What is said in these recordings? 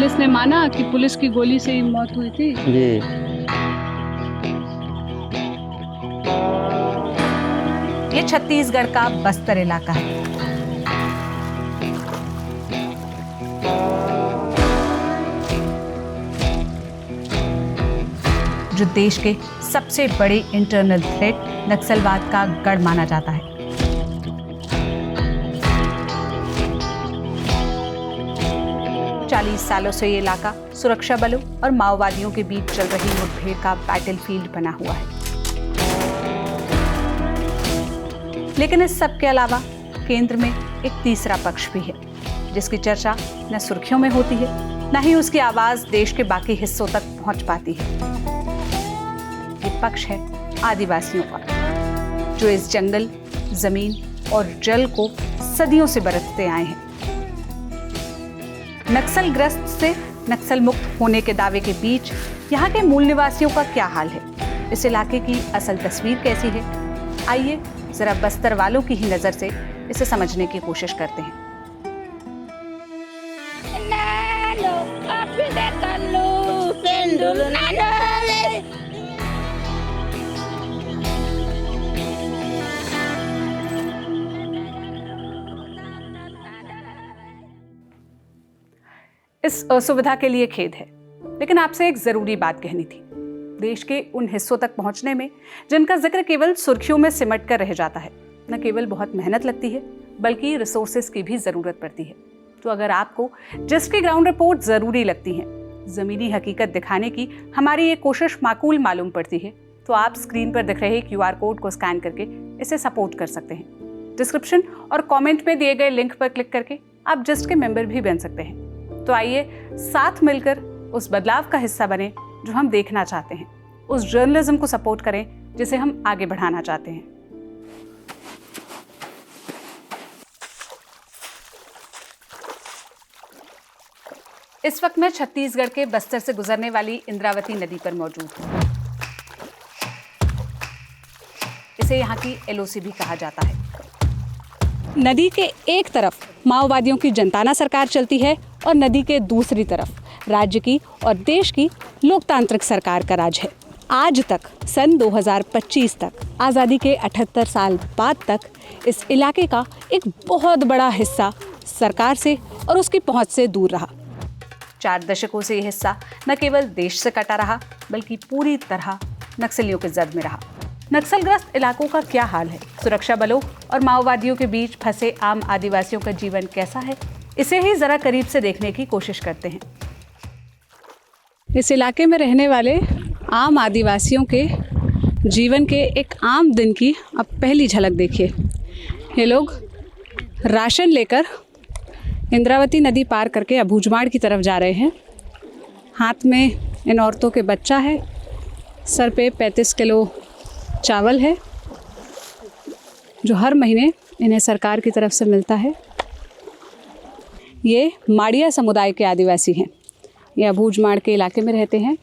Police ने माना कि पुलिस की गोली से ही मौत हुई थी। जी। ये छत्तीसगढ़ का बस्तर इलाका है। जो देश के सबसे बड़े इंटरनल थ्रेट नक्सलवाद का गढ़ माना जाता है। सालों से ये इलाका सुरक्षा बलों और माओवादियों के बीच चल रही मुठभेड़ का बैटलफील्ड बना हुआ है। लेकिन इस सब के अलावा केंद्र में एक तीसरा पक्ष भी है, जिसकी चर्चा न सुर्खियों में होती है, न ही उसकी आवाज देश के बाकी हिस्सों तक पहुंच पाती है। ये पक्ष है आदिवासियों का, जो इस जंगल, जमीन और जल को सदियों से बरतते आए हैं। नक्सलग्रस्त से नक्सल मुक्त होने के दावे के बीच यहाँ के मूल निवासियों का क्या हाल है? इस इलाके की असल तस्वीर कैसी है? आइए जरा बस्तर वालों की ही नजर से इसे समझने की कोशिश करते हैं। इस असुविधा के लिए खेद है, लेकिन आपसे एक जरूरी बात कहनी थी। देश के उन हिस्सों तक पहुंचने में जिनका जिक्र केवल सुर्खियों में सिमट कर रह जाता है, न केवल बहुत मेहनत लगती है, बल्कि रिसोर्सेज की भी जरूरत पड़ती है। तो अगर आपको जिसकी ग्राउंड रिपोर्ट जरूरी लगती है, जमीनी हकीकत दिखाने की हमारी ये कोशिश माकूल मालूम पड़ती है, तो आप स्क्रीन पर दिख रहे QR कोड को स्कैन करके इसे सपोर्ट कर सकते हैं। डिस्क्रिप्शन और कमेंट में दिए गए लिंक पर क्लिक करके आप जस्ट के मेंबर भी बन सकते हैं। तो आइए साथ मिलकर उस बदलाव का हिस्सा बने जो हम देखना चाहते हैं, उस जर्नलिज्म को सपोर्ट करें जिसे हम आगे बढ़ाना चाहते हैं। इस वक्त मैं छत्तीसगढ़ के बस्तर से गुजरने वाली इंद्रावती नदी पर मौजूद हूँ। इसे यहाँ की LOC भी कहा जाता है। नदी के एक तरफ माओवादियों की जनताना सरकार चलती है और नदी के दूसरी तरफ राज्य की और देश की लोकतांत्रिक सरकार का राज है। आज तक सन 2025 तक, आज़ादी के 78 साल बाद तक, इस इलाके का एक बहुत बड़ा हिस्सा सरकार से और उसकी पहुंच से दूर रहा। 4 दशकों से यह हिस्सा न केवल देश से कटा रहा, बल्कि पूरी तरह नक्सलियों के जद में रहा। नक्सलग्रस्त इलाकों का क्या हाल है? सुरक्षा बलों और माओवादियों के बीच फंसे आम आदिवासियों का जीवन कैसा है? इसे ही जरा करीब से देखने की कोशिश करते हैं। इस इलाके में रहने वाले आम आदिवासियों के जीवन के एक आम दिन की अब पहली झलक देखिए। ये लोग राशन लेकर इंद्रावती नदी पार करके अबूझमाड़ की तरफ जा रहे हैं। हाथ में इन औरतों के बच्चा है, सर पे 35 किलो चावल है, जो हर महीने इन्हें सरकार की तरफ से मिलता है। ये माड़िया समुदाय के आदिवासी हैं। ये अबूझमाड़ के इलाके में रहते हैं।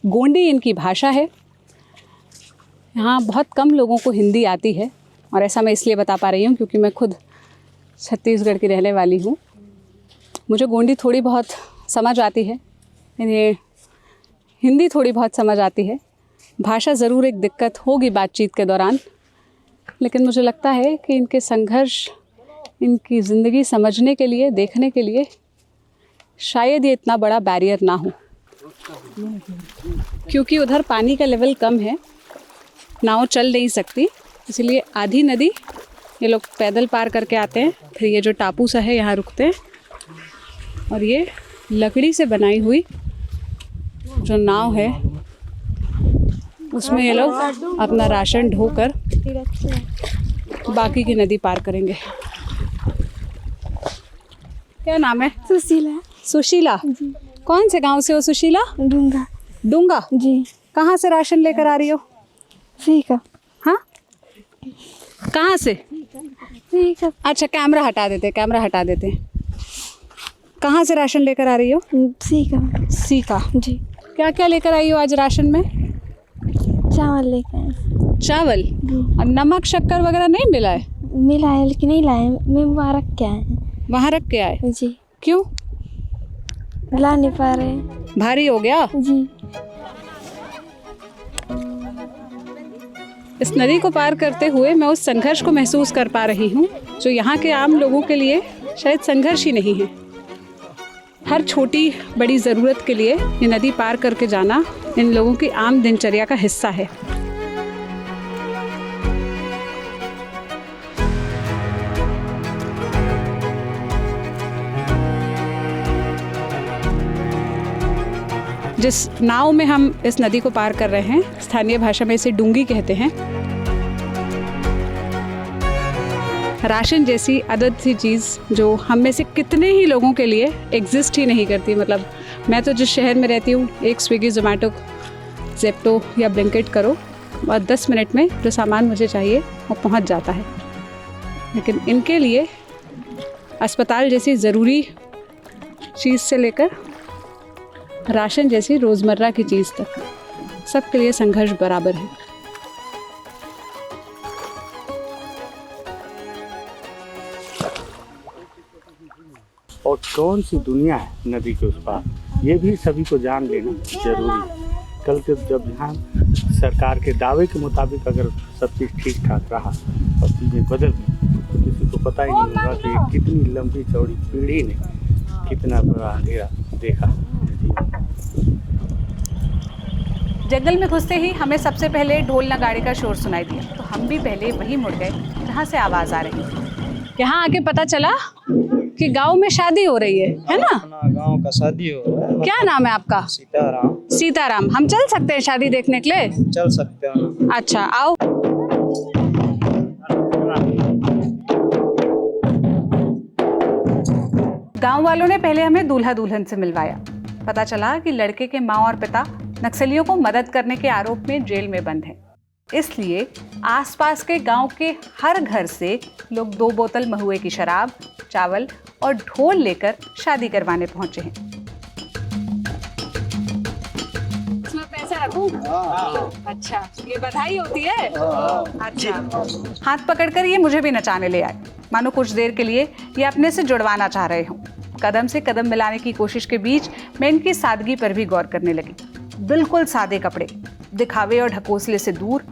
गोंडी इनकी भाषा है। यहाँ बहुत कम लोगों को हिंदी आती है, और ऐसा मैं इसलिए बता पा रही हूँ क्योंकि मैं खुद छत्तीसगढ़ की रहने वाली हूँ। मुझे गोंडी थोड़ी बहुत समझ आती है, इन्हें हिंदी थोड़ी बहुत समझ आती है। भाषा ज़रूर एक दिक्कत होगी बातचीत के दौरान, लेकिन मुझे लगता है कि इनके संघर्ष, इनकी ज़िंदगी समझने के लिए, देखने के लिए शायद ये इतना बड़ा बैरियर ना हो, क्योंकि उधर पानी का लेवल कम है, नाव चल नहीं सकती, इसलिए आधी नदी ये लोग पैदल पार करके आते हैं। फिर ये जो टापू सा है यहाँ रुकते हैं, और ये लकड़ी से बनाई हुई जो नाव है उसमें ये लोग अपना राशन ढोकर बाकी की नदी पार करेंगे। क्या नाम है? सुशीला। सुशीला जी। कौन से गांव से हो सुशीला? डूंगा। डूंगा जी। कहाँ से राशन लेकर आ रही हो? सीका। हाँ, कहाँ से? सीका। अच्छा, कैमरा हटा देते, कैमरा हटा देते। कहाँ से राशन लेकर आ रही हो? सीका। सीका जी। क्या क्या लेकर आई हो आज राशन में? चावल लेकर। चावल और नमक शक्कर वगैरह नहीं मिला है? मिला है लेकिन नहीं लाए, मैं वहाँ रख के आए हैं। वहाँ रख के आए? जी। क्यों? ला नहीं पा रहे हैं। भारी हो गया। जी। इस नदी को पार करते हुए मैं उस संघर्ष को महसूस कर पा रही हूँ जो यहाँ के आम लोगों के लिए शायद संघर्ष ही नहीं है। हर छोटी बड़ी ज़रूरत के लिए ये नदी पार करके जाना इन लोगों की आम दिनचर्या का हिस्सा है। जिस नाव में हम इस नदी को पार कर रहे हैं, स्थानीय भाषा में इसे डूंगी कहते हैं। राशन जैसी अदद सी चीज़ जो हम में से कितने ही लोगों के लिए एग्जिस्ट ही नहीं करती। मतलब मैं तो जिस शहर में रहती हूँ, एक स्विगी जोमेटो जेप्टो या ब्लिंकिट करो और 10 मिनट में जो सामान मुझे चाहिए वो पहुँच जाता है। लेकिन इनके लिए अस्पताल जैसी ज़रूरी चीज़ से लेकर राशन जैसी रोज़मर्रा की चीज़ तक सबके लिए संघर्ष बराबर है। और कौन सी दुनिया है नदी के उस पार, ये भी सभी को जान लेना जरूरी है। कल के जब यहाँ सरकार के दावे के मुताबिक अगर सब चीज़ ठीक ठाक रहा और चीज़ें बदल गई तो किसी को पता ही नहीं होगा कि कितनी लंबी चौड़ी पीढ़ी ने कितना बड़ा अंधेरा देखा। जंगल में घुसते ही हमें सबसे पहले ढोल नगाड़े का शोर सुनाई दिया, तो हम भी पहले वहीं मुड़ गए जहाँ से आवाज़ आ रही थी। यहाँ आके पता चला कि गांव में शादी हो रही है ना? गांव का शादी हो रहा है। क्या नाम है आपका? सीताराम। सीताराम। हम चल सकते हैं शादी देखने के लिए? चल सकते हैं। अच्छा आओ। गांव वालों ने पहले हमें दूल्हा दुल्हन से मिलवाया। पता चला कि लड़के के माँ और पिता नक्सलियों को मदद करने के आरोप में जेल में बंद हैं। इसलिए आसपास के गांव के हर घर से लोग 2 बोतल महुए की शराब, चावल और ढोल लेकर शादी करवाने पहुंचे हैं। इसमें पैसा रखूं? अच्छा, ये बधाई होती है? अच्छा। हाथ पकड़कर ये मुझे भी नचाने ले आए, मानो कुछ देर के लिए ये अपने से जुड़वाना चाह रहे हों। कदम से कदम मिलाने की कोशिश के बीच मैं इनकी सादगी पर भी गौर करने लगी। बिल्कुल सादे कपड़े, दिखावे और ढकोसले से दूर,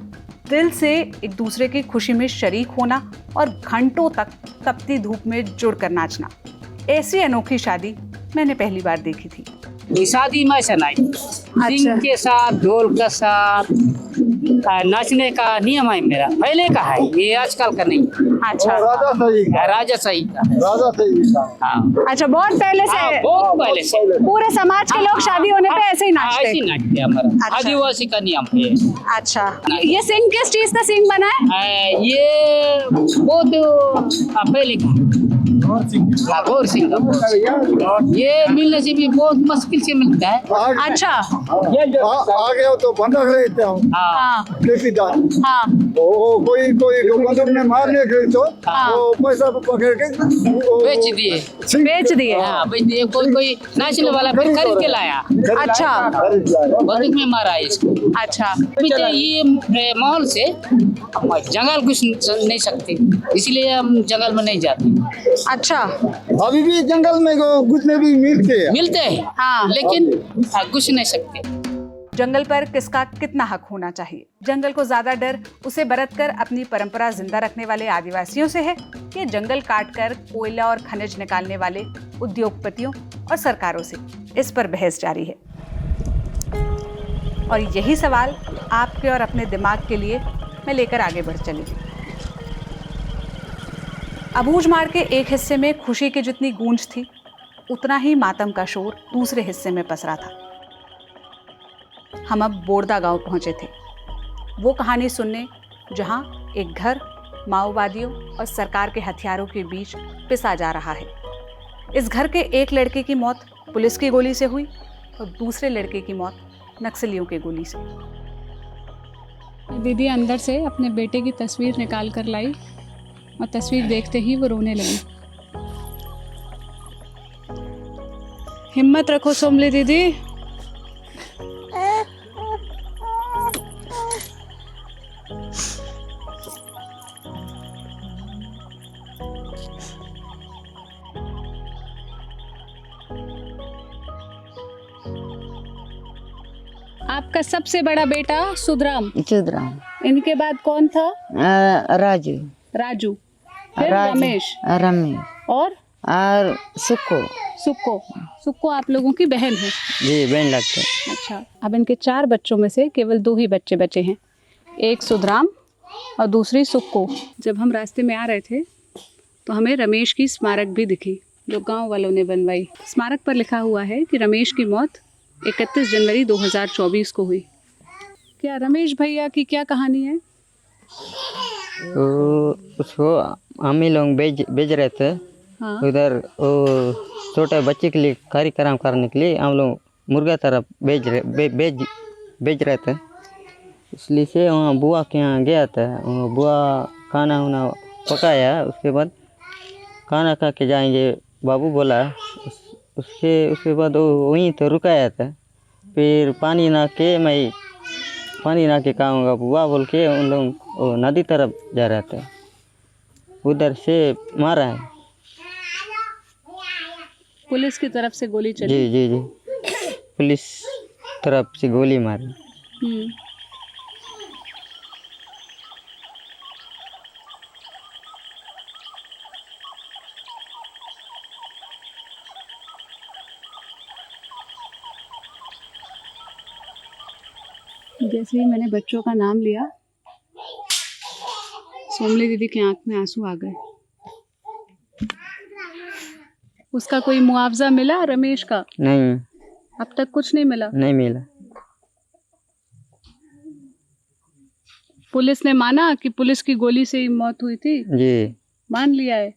दिल से एक दूसरे की खुशी में शरीक होना और घंटों तक तपती धूप में जुड़कर नाचना। ऐसी अनोखी शादी मैंने पहली बार देखी थी। शादी में ऐसा नहीं, सिंह के साथ ढोल के साथ नाचने का नियम है मेरा, पहले का है, ये आजकल का नहीं। अच्छा, राजा सही का है। हाँ। अच्छा, बहुत पहले से? हाँ, बहुत पहले से पूरे समाज के लोग शादी होने पे ऐसे ही नाचते? ऐसे ही नाचते हमारा। अच्छा। आदिवासी का नियम है। अच्छा, ये सिंह किस चीज का सिंह बना है? ये बहुत पहले का घोर सिंह का। ये मिलने से भी बहुत मुश्किल से मिलता है। अच्छा। आगे हो तो बंधक रहते हो। हाँ। हाँ। कोई बंधक में मारने के तो वो पैसा पकड़ के बेच दिए। बेच दिए? हाँ, बेच दिए। कोई नाचने वाला फिर खरीद के लाया। अच्छा। बंदूक में मारा है इसको। अच्छा। अभी तो ये माहौल से जंगल घुस नहीं सकते, इसलिए हम जंगल में नहीं जाते। अच्छा। अभी भी जंगल में घुसने भी मिलते हैं। हाँ। लेकिन घुस नहीं सकते। जंगल पर किसका कितना हक होना चाहिए? जंगल को ज्यादा डर उसे बरत कर अपनी परंपरा जिंदा रखने वाले आदिवासियों से है कि जंगल काटकर कोयला और खनिज निकालने वाले उद्योगपतियों और सरकारों से? इस पर बहस जारी है और यही सवाल आपके और अपने दिमाग के लिए मैं लेकर आगे बढ़ चली। अबूझमाड़ के एक हिस्से में खुशी की जितनी गूंज थी, उतना ही मातम का शोर दूसरे हिस्से में पसरा था। हम अब बोरदा गांव पहुंचे थे, वो कहानी सुनने जहां एक घर माओवादियों और सरकार के हथियारों के बीच पिसा जा रहा है। इस घर के एक लड़के की मौत पुलिस की गोली से हुई और दूसरे लड़के की मौत नक्सलियों के गोली से। दीदी अंदर से अपने बेटे की तस्वीर निकाल कर लाई और तस्वीर देखते ही वो रोने लगी। हिम्मत रखो सोमली दीदी। आपका सबसे बड़ा बेटा सुधराम, चुदराम, इनके बाद कौन था? राजू, राजू, फिर रमेश रमेश और सुक्को। सुक्को। सुक्को आप लोगों की बहन है? जी, बहन लगते। अच्छा, अब इनके 4 बच्चों में से केवल 2 ही बच्चे बचे हैं, एक सुधराम और दूसरी सुक्को। जब हम रास्ते में आ रहे थे तो हमें रमेश की स्मारक भी दिखी जो गांव वालों ने बनवाई। स्मारक पर लिखा हुआ है कि रमेश की मौत 31 जनवरी 2024 को हुई। क्या रमेश भैया की क्या कहानी है? तो उसको हम ही लोग बेच रहे थे। हाँ। उधर वो छोटे बच्चे के लिए कार्यक्रम करने के लिए हम लोग मुर्गा तरफ बेच रहे थे। इसलिए से वहाँ बुआ के यहाँ गया था। बुआ खाना वाना पकाया, उसके बाद खाना खा के जाएंगे बाबू बोला। उसके बाद वो वहीं तो रुकाया था। फिर पानी ना के खाऊंगा बुआ बोल के उन लोग नदी तरफ जा रहे थे, उधर से मारा है। पुलिस की तरफ से गोली चली? जी जी जी, पुलिस तरफ से गोली मारी। जैसे ही मैंने बच्चों का नाम लिया, सोमली दीदी की आंख में आंसू आ गए। उसका कोई मुआवजा मिला रमेश का? नहीं, अब तक कुछ नहीं मिला? नहीं मिला। पुलिस ने माना कि पुलिस की गोली से ही मौत हुई थी? जी, मान लिया है।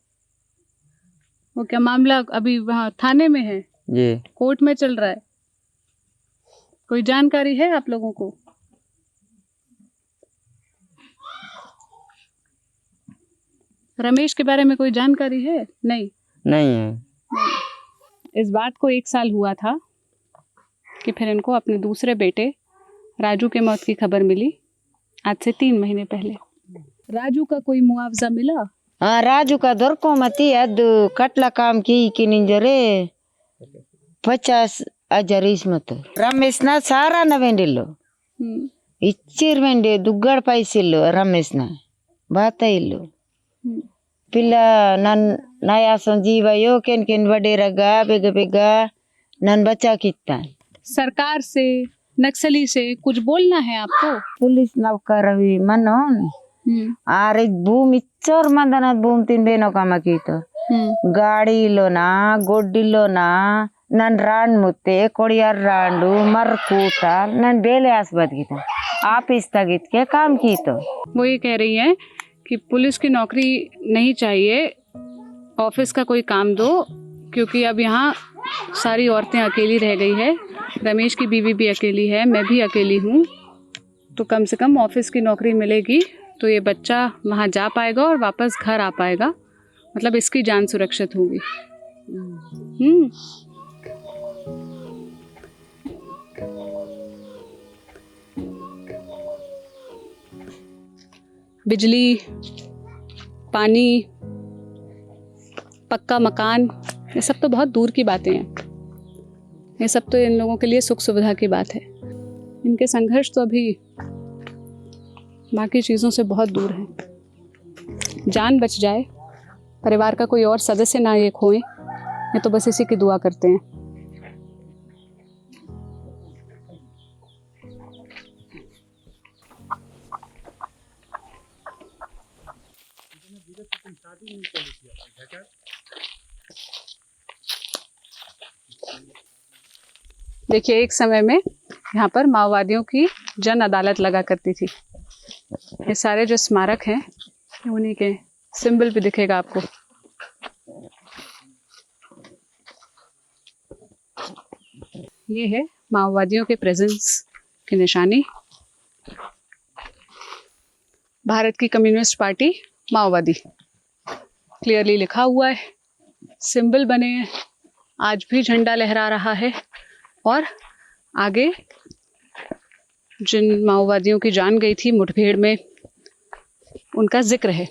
वो क्या मामला अभी वहाँ थाने में है? जी, कोर्ट में चल रहा है? कोई जानकारी है आप लोगों को? रमेश के बारे में कोई जानकारी है? नहीं है। इस बात को 1 साल हुआ था कि फिर इनको अपने दूसरे बेटे राजू के मौत की खबर मिली, आज से 3 महीने पहले। राजू का कोई मुआवजा मिला? हाँ, राजू का दొరకమతి अद कटला काम की निंजरे 50,000 इस्मत रमेश ना सारा न वेंडिल्लो इच्चिर वेंडे दुग्गड़ पैसिल्लो रमेश ना बात इल्लो पिल्ला नया संजीव यो केन वडेरगा बेगा नन बच्चा कितना। सरकार से, नक्सली से कुछ बोलना है आपको? पुलिस नौकर रवि मनोन आरे भूमि चोर मंदना भूमि 3 बेनो कामा की तो गाड़ी लोना गोड्डी लोना नन रान मुत्ते कोड़ियार रांडू मरकूटा नन बेले आसबद की था आप स्थगित के काम की तो। वो ये कह रही हैं कि पुलिस की नौकरी नहीं चाहिए, ऑफिस का कोई काम दो, क्योंकि अब यहाँ सारी औरतें अकेली रह गई है। रमेश की बीवी भी अकेली है, मैं भी अकेली हूँ, तो कम से कम ऑफिस की नौकरी मिलेगी तो ये बच्चा वहाँ जा पाएगा और वापस घर आ पाएगा, मतलब इसकी जान सुरक्षित होगी। बिजली, पानी, पक्का मकान, ये सब तो बहुत दूर की बातें हैं। ये सब तो इन लोगों के लिए सुख सुविधा की बात है। इनके संघर्ष तो अभी बाकी चीज़ों से बहुत दूर है। जान बच जाए, परिवार का कोई और सदस्य ना ये खोए, ये तो बस इसी की दुआ करते हैं। देखिए, एक समय में यहाँ पर माओवादियों की जन अदालत लगा करती थी। ये सारे जो स्मारक हैं उन्हीं के सिंबल भी दिखेगा आपको। ये है माओवादियों के प्रेजेंस की निशानी। भारत की कम्युनिस्ट पार्टी माओवादी क्लियरली लिखा हुआ है, सिंबल बने हैं, आज भी झंडा लहरा रहा है और आगे जिन माओवादियों की जान गई थी मुठभेड़ में उनका जिक्र है।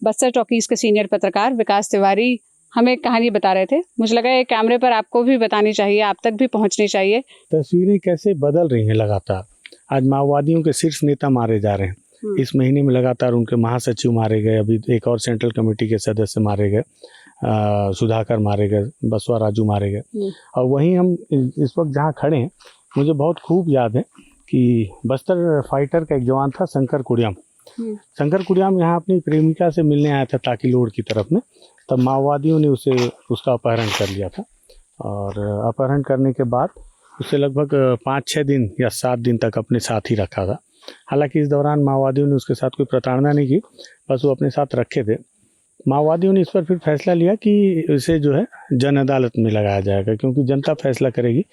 बस्तर टॉकीज के सीनियर पत्रकार विकास तिवारी हमें एक कहानी बता रहे थे। मुझे लगा ये कैमरे पर आपको भी बतानी चाहिए, आप तक भी पहुंचनी चाहिए। तस्वीरें कैसे बदल रही हैं लगातार। आज माओवादियों के शीर्ष नेता मारे जा रहे हैं। इस महीने में लगातार उनके महासचिव मारे गए, अभी एक और सेंट्रल कमेटी के सदस्य मारे गए, सुधाकर मारे गए, बसवा राजू मारे गए। और वहीं हम इस वक्त जहाँ खड़े हैं, मुझे बहुत खूब याद है कि बस्तर फाइटर का एक जवान था, शंकर कुड़ियाम। शंकर कुड़ियाम यहाँ अपनी प्रेमिका से मिलने आया था ताकीलोड़ की तरफ में, तब माओवादियों ने उसका अपहरण कर लिया था। और अपहरण करने के बाद उसे लगभग 5-6 दिन या 7 दिन तक अपने साथ ही रखा था। हालांकि इस दौरान माओवादियों ने उसके साथ कोई प्रताड़ना नहीं की, बस वो अपने साथ रखे थे। माओवादियों ने इस पर फिर फैसला लिया कि इसे जो है जन अदालत में लगाया जाएगा, क्योंकि जनता फैसला करेगी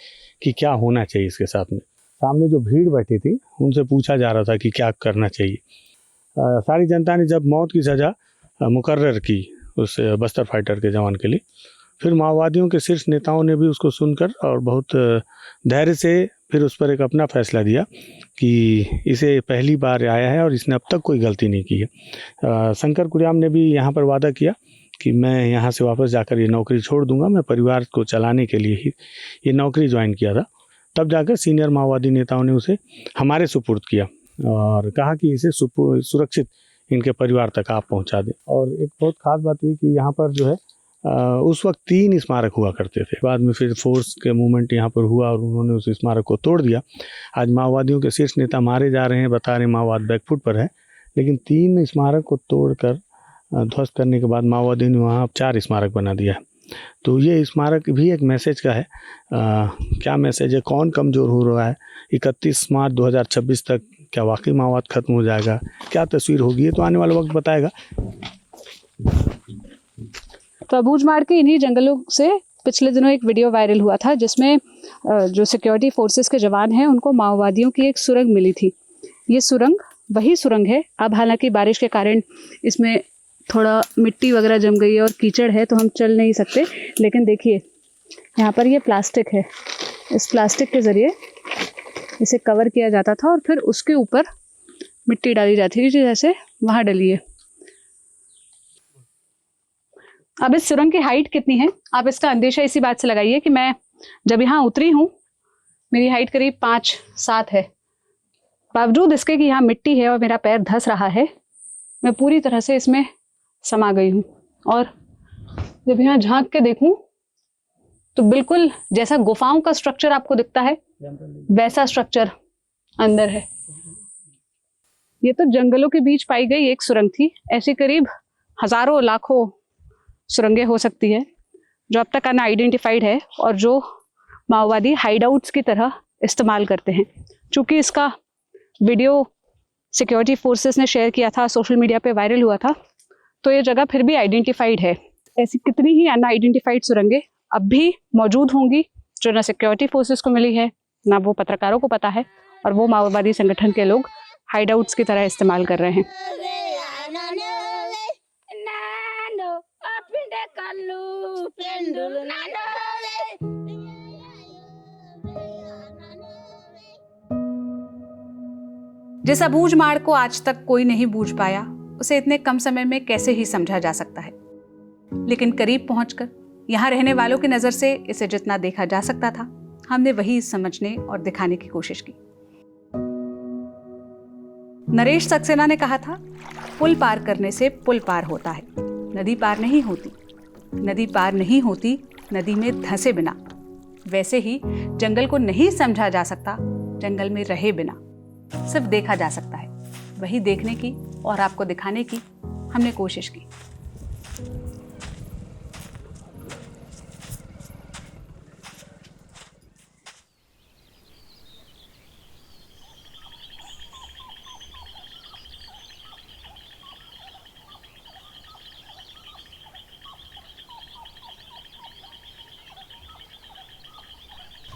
कि क्या होना चाहिए इसके साथ में। सामने जो भीड़ बैठी थी उनसे पूछा जा रहा था कि क्या करना चाहिए। सारी जनता ने जब मौत की सज़ा मुकर्रर की उस बस्तर फाइटर के जवान के लिए, फिर माओवादियों के शीर्ष नेताओं ने भी उसको सुनकर और बहुत धैर्य से फिर उस पर एक अपना फैसला दिया कि इसे पहली बार आया है और इसने अब तक कोई गलती नहीं की है। शंकर कुड़ियाम ने भी यहाँ पर वादा किया कि मैं यहाँ से वापस जाकर ये नौकरी छोड़ दूंगा, मैं परिवार को चलाने के लिए ही ये नौकरी ज्वाइन किया था। तब जाकर सीनियर माओवादी नेताओं ने उसे हमारे सुपुर्द किया और कहा कि इसे सुरक्षित इनके परिवार तक आप पहुंचा दें। और एक बहुत ख़ास बात ये कि यहाँ पर जो है उस वक्त 3 स्मारक हुआ करते थे। बाद में फिर फोर्स के मूवमेंट यहाँ पर हुआ और उन्होंने उस स्मारक को तोड़ दिया। आज माओवादियों के शीर्ष नेता मारे जा रहे हैं, बता रहे माओवाद बैकफुट पर है, लेकिन 3 स्मारक को तोड़कर ध्वस्त करने के बाद माओवादियों ने वहाँ 4 स्मारक बना दिया है। तो ये स्मारक भी एक मैसेज का है। क्या मैसेज है, कौन कमज़ोर हो रहा है, 31 मार्च 2026 तक क्या वाकई माओवाद खत्म हो जाएगा, क्या तस्वीर होगी, ये तो आने वाला वक्त बताएगा। तो अबूझमाड़ के इन्हीं जंगलों से पिछले दिनों एक वीडियो वायरल हुआ था, जिसमें जो सिक्योरिटी फोर्सेस के जवान हैं उनको माओवादियों की एक सुरंग मिली थी। ये सुरंग वही सुरंग है। अब हालांकि बारिश के कारण इसमें थोड़ा मिट्टी वगैरह जम गई है और कीचड़ है, तो हम चल नहीं सकते, लेकिन देखिए यहाँ पर ये प्लास्टिक है। इस प्लास्टिक के ज़रिए इसे कवर किया जाता था और फिर उसके ऊपर मिट्टी डाली जाती थी, जैसे वहाँ डली है। अब इस सुरंग की हाइट कितनी है, आप इसका अंदेशा इसी बात से लगाइए कि मैं जब यहाँ उतरी हूँ मेरी हाइट करीब 5-7 है। बावजूद इसके कि यहाँ मिट्टी है और मेरा पैर धंस रहा है, मैं पूरी तरह से इसमें समा गई हूँ। और जब यहाँ झांक के देखूँ तो बिल्कुल जैसा गुफाओं का स्ट्रक्चर आपको दिखता है वैसा स्ट्रक्चर अंदर है। ये तो जंगलों के बीच पाई गई एक सुरंग थी। ऐसी करीब हजारों लाखों सुरंगें हो सकती है जो अब तक अनआइडेंटिफाइड है और जो माओवादी हाइडआउट्स की तरह इस्तेमाल करते हैं। चूँकि इसका वीडियो सिक्योरिटी फोर्सेस ने शेयर किया था, सोशल मीडिया पे वायरल हुआ था, तो ये जगह फिर भी आइडेंटिफाइड है। ऐसी कितनी ही अनआइडेंटिफाइड सुरंगें अब भी मौजूद होंगी जो ना सिक्योरिटी फोर्सेस को मिली है, ना वो पत्रकारों को पता है, और वो माओवादी संगठन के लोग हाइडआउट्स की तरह इस्तेमाल कर रहे हैं। जिस अबूझमाड़ को आज तक कोई नहीं बूझ पाया, उसे इतने कम समय में कैसे ही समझा जा सकता है। लेकिन करीब पहुंचकर यहाँ रहने वालों की नज़र से इसे जितना देखा जा सकता था, हमने वही समझने और दिखाने की कोशिश की। नरेश सक्सेना ने कहा था, पुल पार करने से पुल पार होता है, नदी पार नहीं होती। नदी पार नहीं होती नदी में धंसे बिना। वैसे ही जंगल को नहीं समझा जा सकता जंगल में रहे बिना, सिर्फ देखा जा सकता है। वही देखने की और आपको दिखाने की हमने कोशिश की।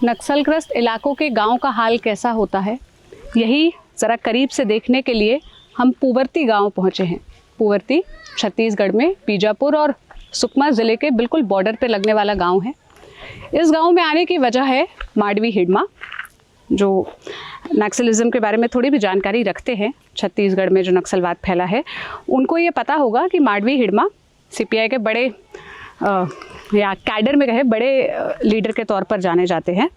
नक्सलग्रस्त इलाकों के गांव का हाल कैसा होता है, यही ज़रा करीब से देखने के लिए हम पूवर्ती गांव पहुंचे हैं। पूवर्ती छत्तीसगढ़ में बीजापुर और सुकमा ज़िले के बिल्कुल बॉर्डर पे लगने वाला गांव है। इस गांव में आने की वजह है माडवी हिडमा, जो नक्सलिज्म के बारे में थोड़ी भी जानकारी रखते हैं। छत्तीसगढ़ में जो नक्सलवाद फैला है, उनको ये पता होगा कि माडवी हिडमा सीपीआई के बड़े या कैडर में कहे बड़े लीडर के तौर पर जाने जाते हैं।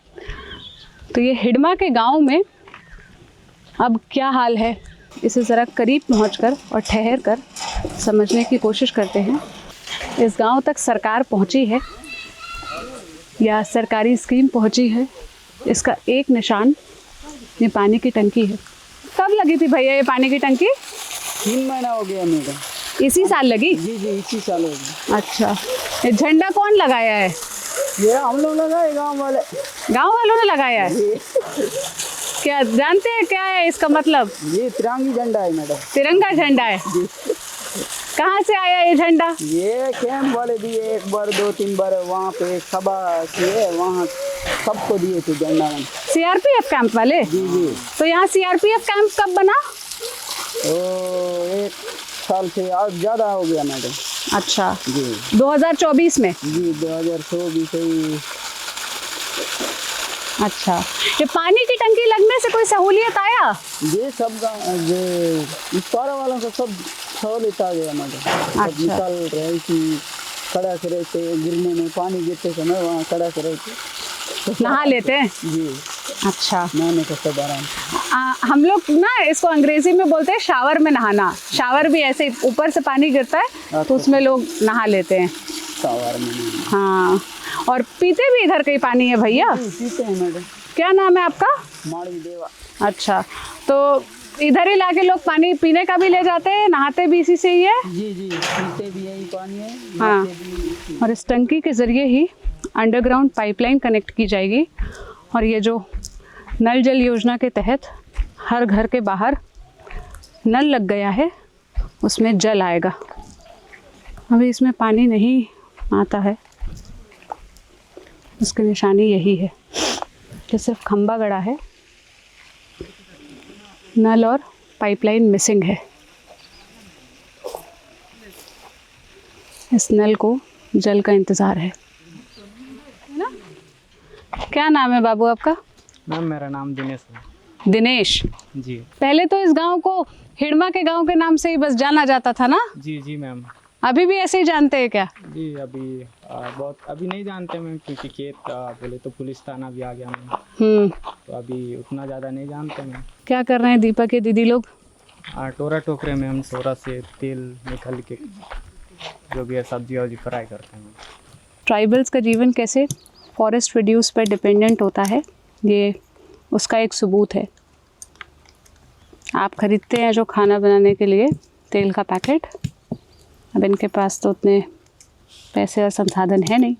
तो ये हिडमा के गांव में अब क्या हाल है, इसे ज़रा करीब पहुंचकर और ठहर कर समझने की कोशिश करते हैं। इस गांव तक सरकार पहुंची है या सरकारी स्कीम पहुंची है, इसका एक निशान ये पानी की टंकी है। कब लगी थी भैया ये पानी की टंकी? 3 महीना हो गया मैडम। इसी साल लगी? जी जी, इसी साल हो गया। अच्छा, ये झंडा कौन लगाया है? ये हम लोग लगाए, गांव वाले। गांव वालों ने लगाया है? क्या जानते हैं क्या है इसका मतलब? ये तिरंगी झंडा है मैडम। तिरंगा झंडा है। कहाँ से आया ये झंडा? ये कैंप वाले दिए, एक बार 2-3 बार वहाँ पे एक सभा की है, वहाँ सबको दिए थे झंडा। सीआरपीएफ कैंप वाले? जी जी। तो यहाँ सीआरपीएफ कैंप कब बना? तो 1 साल से आज ज़्यादा हो गया मैडम। अच्छा, जी 2024 में? जी, 2024 से ही। अच्छा, ये पानी की टंकी लगने से कोई सहूलियत आया? ये सब ये इस पारा वालों को सब सहूलियत आ गया मैडम। अच्छा। निकाल रहे थी, खड़ा से रहते, गिरने में पानी गिरते समय वहाँ खड़ा से रहते, नहा लेते हैं? जी। अच्छा, नहाने का सब आराम। हम लोग ना इसको अंग्रेजी में बोलते हैं शावर में नहाना। शावर भी ऐसे ऊपर से पानी गिरता है तो उसमें लोग नहा लेते हैं। शावर में हाँ, और पीते भी इधर का ही पानी है भैया? पीते हैं मैडम। क्या नाम है आपका? माड़ी देवा। अच्छा, तो इधर ही लाके लोग पानी पीने का भी ले जाते हैं, नहाते भी इसी से ही है? जी जी, पीते भी यही पानी है। हाँ, नहाते भी। और इस टंकी के ज़रिए ही अंडरग्राउंड पाइपलाइन कनेक्ट की जाएगी और ये जो नल जल योजना के तहत हर घर के बाहर नल लग गया है उसमें जल आएगा। अभी इसमें पानी नहीं आता है, उसकी निशानी यही है कि सिर्फ खंबा गड़ा है, नल और पाइपलाइन मिसिंग है। इस नल को जल का इंतज़ार है ना? क्या नाम है बाबू आपका? मैम मेरा नाम दिनेश है। दिनेश जी पहले तो इस गांव को हिडमा के गांव के नाम से ही बस जाना जाता था ना? जी जी मैम। अभी भी ऐसे ही जानते हैं क्या? जी अभी बहुत अभी नहीं जानते मैम, क्योंकि खेत बोले तो पुलिस थाना भी आ गया मैम, तो अभी उतना ज़्यादा नहीं जानते मैम। क्या कर रहे हैं दीपक के दीदी लोग? टोरा टोकरे में हम सोरा से तेल निकल के जो भी है सब्जी वब्जी फ्राई करते हैं। ट्राइबल्स का जीवन कैसे फॉरेस्ट रिड्यूस पर डिपेंडेंट होता है, ये उसका एक सबूत है। आप ख़रीदते हैं जो खाना बनाने के लिए तेल का पैकेट, अब इनके पास तो उतने पैसे और संसाधन है नहीं।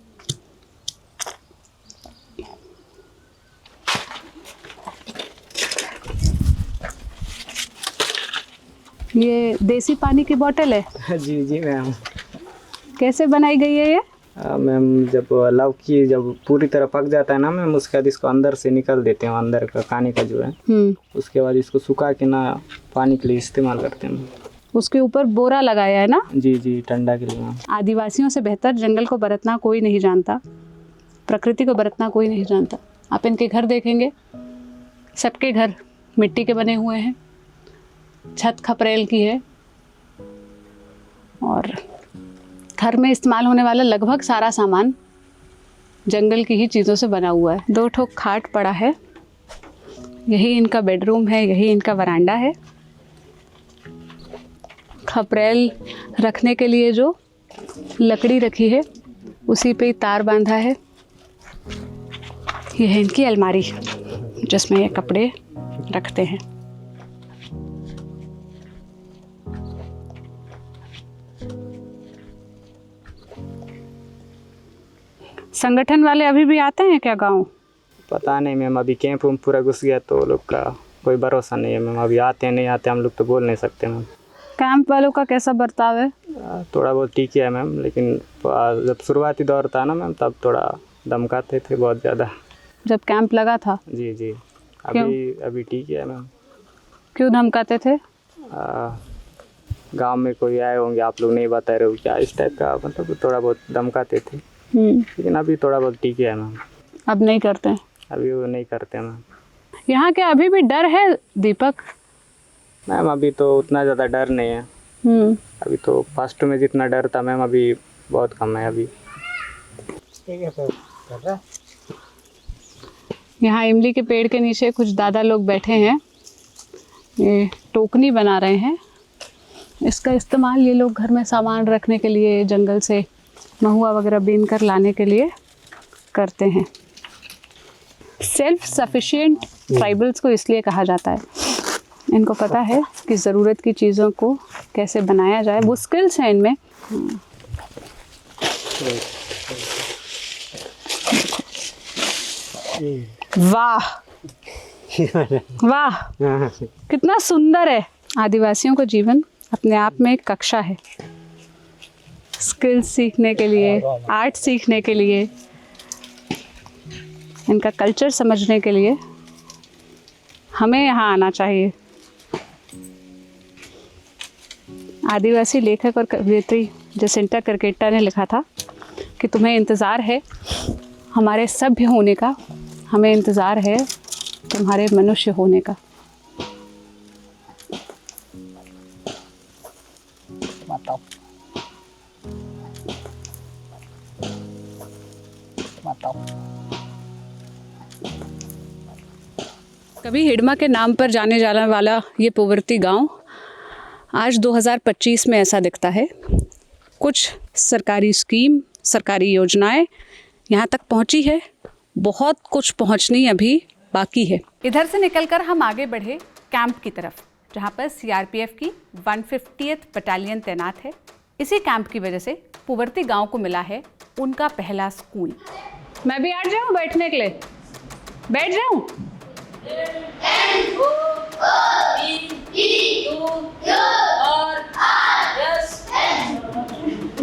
ये देसी पानी की बोतल है? जी जी मैम। कैसे बनाई गई है ये? मैम जब लौकी जब पूरी तरह पक जाता है ना मैम, उसके बाद इसको अंदर से निकल देते हैं, अंदर का खाने का जो है, उसके बाद इसको सुखा के ना पानी के लिए इस्तेमाल करते हैं। उसके ऊपर बोरा लगाया है ना? जी जी, ठंडा के लिए। आदिवासियों से बेहतर जंगल को बरतना कोई नहीं जानता, प्रकृति को बरतना कोई नहीं जानता। आप इनके घर देखेंगे, सबके घर मिट्टी के बने हुए हैं, छत खपरेल की है और घर में इस्तेमाल होने वाला लगभग सारा सामान जंगल की ही चीज़ों से बना हुआ है। 2 ठोक खाट पड़ा है, यही इनका बेडरूम है, यही इनका वरांडा है। खपरेल रखने के लिए जो लकड़ी रखी है उसी पे ही तार बांधा है। यह है इनकी अलमारी जिसमें ये कपड़े रखते हैं। संगठन वाले अभी भी आते हैं क्या गांव? पता नहीं मैम, अभी कैंप में पूरा घुस गया तो लोग का कोई भरोसा नहीं है मैम। अभी आते हैं नहीं आते हम लोग तो बोल नहीं सकते मैम। कैंप वालों का कैसा बर्ताव है? थोड़ा बहुत ठीक है मैम, लेकिन जब शुरुआती दौर था ना मैम तब थोड़ा धमकाते थे बहुत ज़्यादा। जब कैंप लगा था? जी जी। अभी ठीक है मैम। क्यों धमकाते थे? गांव में कोई आए होंगे, आप लोग नहीं बता रहे हो क्या, इस टाइप का मतलब थोड़ा बहुत धमकाते थे। लेकिन अभी थोड़ा बहुत ठीक है मैम। अब नहीं करते हैं? अभी वो नहीं करते मैम। यहाँ के अभी भी डर है दीपक? मैम अभी तो उतना ज़्यादा डर नहीं है। अभी तो फर्स्ट में जितना डर था मैम अभी बहुत कम है। अभी यहाँ इमली के पेड़ के नीचे कुछ दादा लोग बैठे हैं, ये टोकनी बना रहे हैं। इसका इस्तेमाल ये लोग घर में सामान रखने के लिए, जंगल से महुआ वगैरह बीन कर लाने के लिए करते हैं। सेल्फ सफिशिएंट ट्राइबल्स को इसलिए कहा जाता है, इनको पता है कि ज़रूरत की चीज़ों को कैसे बनाया जाए, वो स्किल्स हैं इनमें। वाह वाह, कितना सुंदर है। आदिवासियों का जीवन अपने आप में एक कक्षा है, स्किल्स सीखने के लिए, आर्ट सीखने के लिए, इनका कल्चर समझने के लिए हमें यहाँ आना चाहिए। आदिवासी लेखक और कवयित्री जसिंटा करकेट्टा ने लिखा था कि तुम्हें इंतज़ार है हमारे सभ्य होने का, हमें इंतज़ार है तुम्हारे मनुष्य होने का। कभी हिडमा के नाम पर जाने जाने वाला ये पुवर्ती गांव आज 2025 में ऐसा दिखता है। कुछ सरकारी स्कीम, सरकारी योजनाएं यहाँ तक पहुँची है, बहुत कुछ पहुँचनी अभी बाकी है। इधर से निकलकर हम आगे बढ़े कैंप की तरफ, जहाँ पर सीआरपीएफ की 150th बटालियन तैनात है। इसी कैंप की वजह से पुवर्ती गांव को मिला है उनका पहला स्कूल। मैं भी आ जाऊँ बैठने के लिए, बैठ जाऊँ।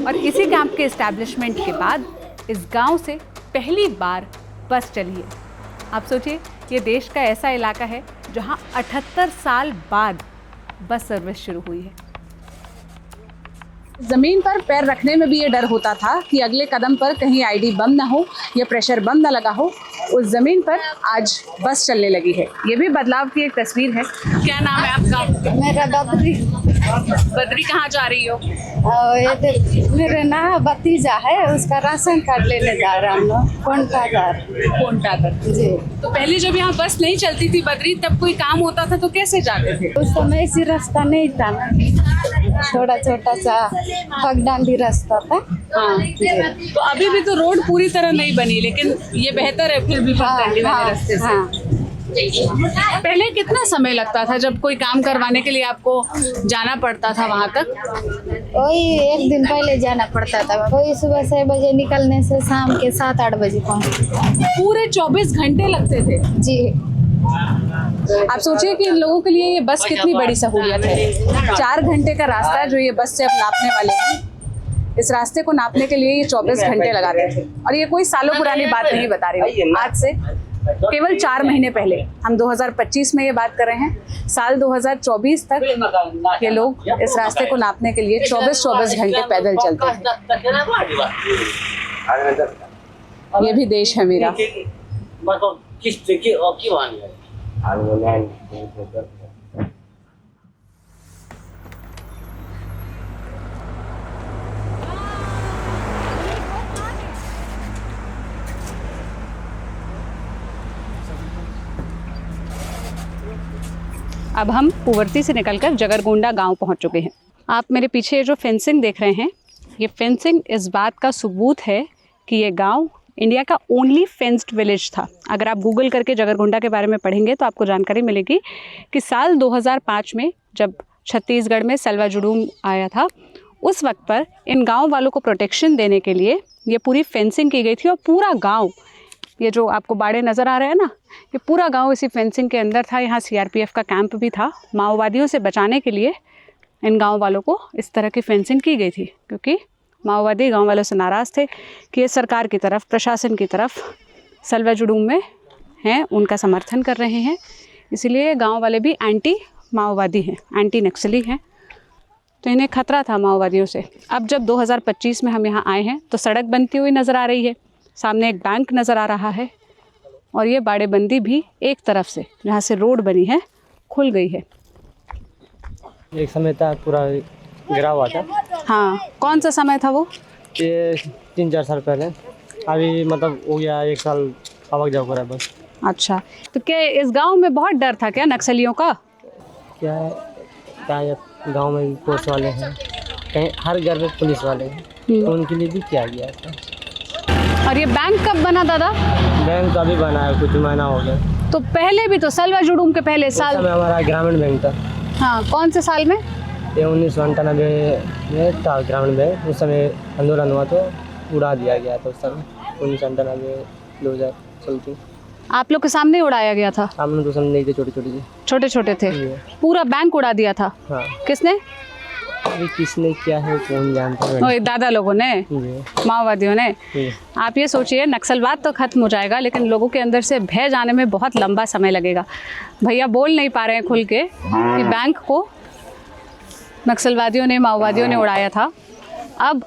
और इसी कैंप के एस्टैब्लिशमेंट के बाद इस गांव से पहली बार बस चली है। आप सोचिए, ये देश का ऐसा इलाका है जहां 78 साल बाद बस सर्विस शुरू हुई है। ज़मीन पर पैर रखने में भी ये डर होता था कि अगले कदम पर कहीं आईडी बम ना हो या प्रेशर बम ना लगा हो। उस ज़मीन पर आज बस चलने लगी है। ये भी बदलाव की एक तस्वीर है। क्या नाम है आपका? मेरा बद्री। बद्री, कहाँ जा रही हो? ये तो मेरा ना भतीजा है, उसका राशन कार्ड लेने जा रहा हूँ। कोंटा तक जी। तो पहले जब यहाँ बस नहीं चलती थी बद्री, तब कोई काम होता था तो कैसे जाते थे? उस समय ऐसी रास्ता नहीं था ना, छोटा छोटा सा पगडंडी रास्ता था। हाँ, तो अभी भी तो रोड पूरी तरह नहीं बनी, लेकिन ये बेहतर है फिर भी पगडंडी वाले रास्ते से। पहले कितना समय लगता था जब कोई काम करवाने के लिए आपको जाना पड़ता था वहाँ तक? वही एक दिन पहले जाना पड़ता था। वही सुबह 6 बजे निकलने से शाम के 7-8 बजे पहुँचते। पूरे 24 घंटे लगते थे जी। आप सोचिए कि इन लोगों के लिए ये बस कितनी बड़ी सहूलियत है। 4 घंटे का रास्ता जो ये बस से अब नापने वाले हैं, इस रास्ते को नापने के लिए ये 24 घंटे लगाते थे। और ये कोई सालों पुरानी बात नहीं बता रही हूँ, आज से केवल 4 महीने पहले, हम 2025 में ये बात कर रहे हैं, साल 2024 तक ये लोग इस रास्ते को नापने के लिए 24 घंटे पैदल चलते थे। ये भी देश है मेरा। अब हम पुवर्ती से निकलकर जगरगोंडा गांव पहुंच चुके हैं। आप मेरे पीछे जो फेंसिंग देख रहे हैं, ये फेंसिंग इस बात का सबूत है कि ये गांव इंडिया का ओनली फेंस्ड विलेज था। अगर आप गूगल करके जगरगोंडा के बारे में पढ़ेंगे तो आपको जानकारी मिलेगी कि साल 2005 में जब छत्तीसगढ़ में सेल्वा जुडूम आया था, उस वक्त पर इन गाँव वालों को प्रोटेक्शन देने के लिए ये पूरी फेंसिंग की गई थी। और पूरा गाँव, ये जो आपको बाड़े नज़र आ रहे हैं ना, ये पूरा गांव इसी फेंसिंग के अंदर था। यहाँ सीआरपीएफ का कैंप भी था। माओवादियों से बचाने के लिए इन गांव वालों को इस तरह की फेंसिंग की गई थी, क्योंकि माओवादी गांव वालों से नाराज़ थे कि ये सरकार की तरफ, प्रशासन की तरफ सेल्वा जुडूम में हैं, उनका समर्थन कर रहे हैं। इसीलिए गाँव वाले भी एंटी माओवादी हैं, एंटी नक्सली हैं, तो इन्हें खतरा था माओवादियों से। अब जब 2025 में हम यहाँ आए हैं तो सड़क बनती हुई नज़र आ रही है, सामने एक बैंक नज़र आ रहा है, और ये बाड़ेबंदी भी एक तरफ से जहाँ से रोड बनी है खुल गई है। एक समय था पूरा गिरा हुआ था। हाँ, कौन सा समय था वो? ये 3-4 साल पहले। अभी मतलब हो गया 1 साल आवक जावक हो रहा है बस। अच्छा, तो क्या इस गांव में बहुत डर था क्या नक्सलियों का? क्या है गांव में भी पुलिस वाले हैं, कहीं हर घर में पुलिस वाले हैं, तो उनके लिए भी किया गया था। और ये बैंक कब बना दादा? बैंक अभी बना है, कुछ महीना हो गया। तो पहले भी तो सलवा जुडूम के पहले साल हमारा ग्रामीण बैंक था। हाँ, कौन से साल में? ये 1998 में था ग्रामीण बैंक। उस समय आंदोलन हुआ तो उड़ा दिया गया था उस समय 1998 2000 चलती। आप लोग के सामने उड़ाया गया था? सामने तो समझ नहीं थे, छोटे छोटे थे। पूरा बैंक उड़ा दिया था? हाँ। किसने? अभी किसने किया है कौन जानता है। ओए दादा लोगों ने, माओवादियों ने। आप ये सोचिए नक्सलवाद तो खत्म हो जाएगा लेकिन लोगों के अंदर से भय जाने में बहुत लंबा समय लगेगा। भैया बोल नहीं पा रहे हैं खुल के कि बैंक को नक्सलवादियों ने, माओवादियों ने उड़ाया था। अब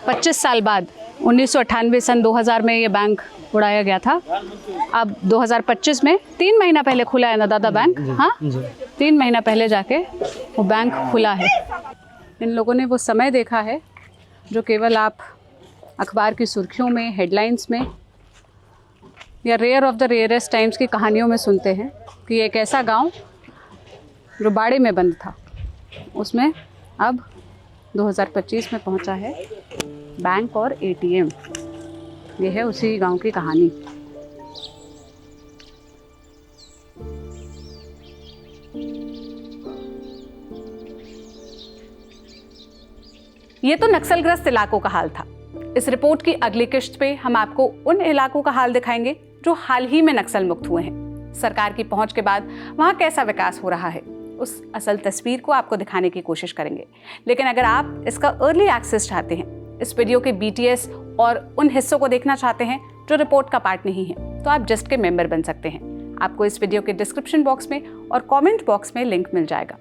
25 साल बाद 1998 सन 2000 में ये बैंक उड़ाया गया था। अब 2025 में 3 महीना पहले खुला है ना दादा बैंक? हाँ, 3 महीना पहले जाके वो बैंक खुला है। इन लोगों ने वो समय देखा है जो केवल आप अखबार की सुर्खियों में, हेडलाइंस में या rare of the rarest times की कहानियों में सुनते हैं कि एक ऐसा गांव जो बाड़े में बंद था, उसमें अब 2025 में पहुंचा है बैंक और एटीएम। ये है उसी गांव की कहानी। ये तो नक्सलग्रस्त इलाकों का हाल था। इस रिपोर्ट की अगली किश्त पे हम आपको उन इलाकों का हाल दिखाएंगे जो हाल ही में नक्सल मुक्त हुए हैं। सरकार की पहुंच के बाद वहां कैसा विकास हो रहा है, उस असल तस्वीर को आपको दिखाने की कोशिश करेंगे। लेकिन अगर आप इसका अर्ली एक्सेस चाहते हैं, इस वीडियो के BTS और उन हिस्सों को देखना चाहते हैं जो रिपोर्ट का पार्ट नहीं है, तो आप जस्ट के मेंबर बन सकते हैं। आपको इस वीडियो के डिस्क्रिप्शन बॉक्स में और कमेंट बॉक्स में लिंक मिल जाएगा।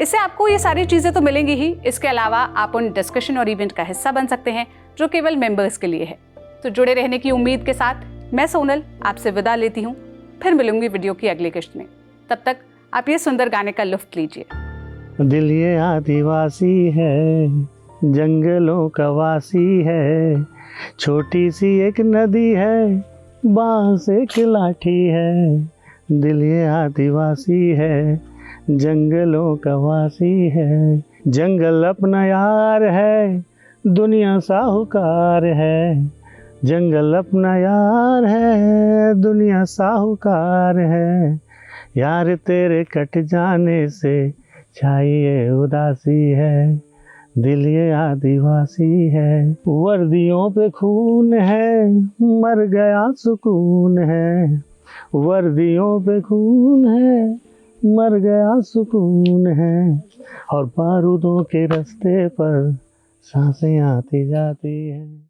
इससे आपको ये सारी चीज़ें तो मिलेंगी ही, इसके अलावा आप उन डिस्कशन और इवेंट का हिस्सा बन सकते हैं जो केवल मेंबर्स के लिए है। तो जुड़े रहने की उम्मीद के साथ मैं सोनल आपसे विदा लेती हूँ। फिर मिलूंगी वीडियो की अगली किश्त में। तब तक आप ये सुंदर गाने का लुत्फ लीजिए। दिल ये आदिवासी है, जंगलों का वासी है, छोटी सी एक नदी है, बांस एक लाठी है। दिल ये आदिवासी है, जंगलों का वासी है, जंगल अपना यार है, दुनिया साहूकार है। जंगल अपना यार है, दुनिया साहूकार है। यार तेरे कट जाने से छाई उदासी है, दिल ये आदिवासी है। वर्दियों पे खून है, मर गया सुकून है। वर्दियों पे खून है, मर गया सुकून है। और बारूदों के रास्ते पर सांसें आती जाती हैं।